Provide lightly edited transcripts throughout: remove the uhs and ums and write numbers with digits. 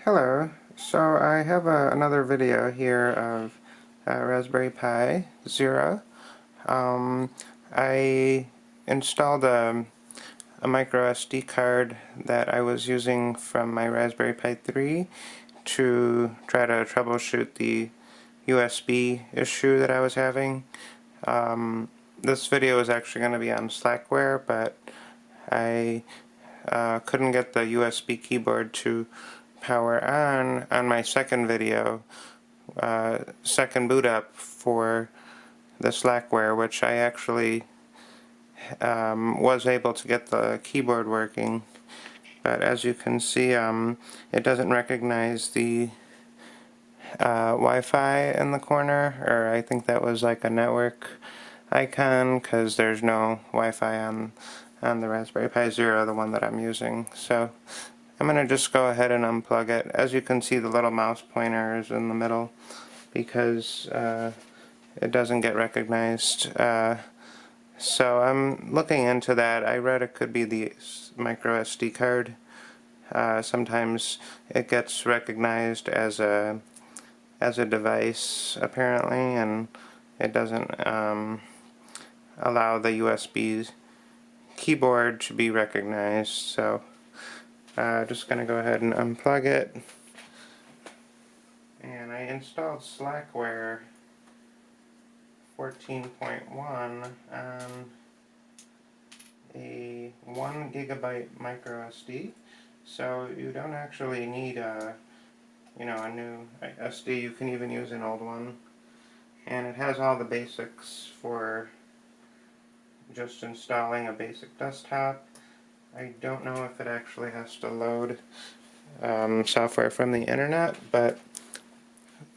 Hello, so I have another video here of Raspberry Pi Zero. I installed a micro SD card that I was using from my Raspberry Pi 3 to try to troubleshoot the USB issue that I was having. This video is actually going to be on Slackware, but I couldn't get the USB keyboard to power on my second video, second boot up for the Slackware, which I actually was able to get the keyboard working, but as you can see, it doesn't recognize the Wi-Fi in the corner, or I think that was like a network icon, because there's no Wi-Fi on the Raspberry Pi Zero, the one that I'm using. So I'm going to just go ahead and unplug it. As you can see, the little mouse pointer is in the middle because it doesn't get recognized. So I'm looking into that. I read it could be the micro SD card. Sometimes it gets recognized as a device, apparently, and it doesn't allow the USB keyboard to be recognized. So just going to go ahead and unplug it. And I installed Slackware 14.1 on a 1 GB micro SD. So you don't actually need a new SD. You can even use an old one. And it has all the basics for just installing a basic desktop. I don't know if it actually has to load software from the internet, but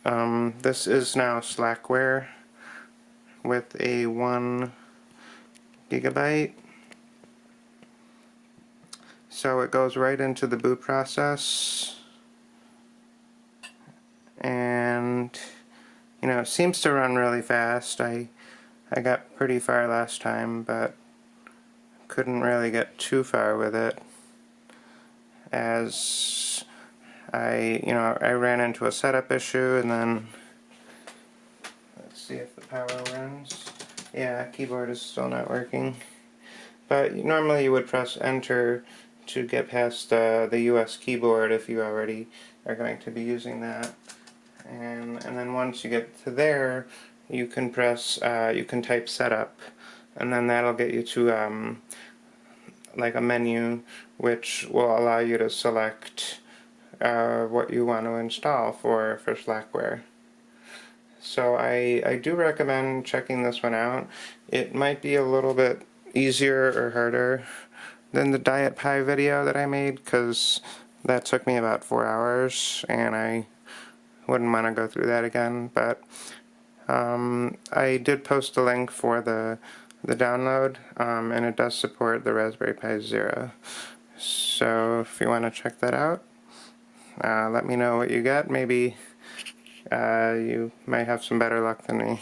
this is now Slackware with a 1 GB. So it goes right into the boot process, and it seems to run really fast. I got pretty far last time, but couldn't really get too far with it, as I ran into a setup issue, and then let's see if the power runs. Yeah, keyboard is still not working. But normally you would press enter to get past the US keyboard if you already are going to be using that. And then once you get to there, you can press, you can type setup, and then that'll get you to like a menu which will allow you to select what you want to install for Slackware. So I do recommend checking this one out. It might be a little bit easier or harder than the Diet Pie video that I made, because that took me about 4 hours and I wouldn't want to go through that again. But I did post a link for the download, and it does support the Raspberry Pi Zero. So if you want to check that out, let me know what you get. Maybe you might have some better luck than me.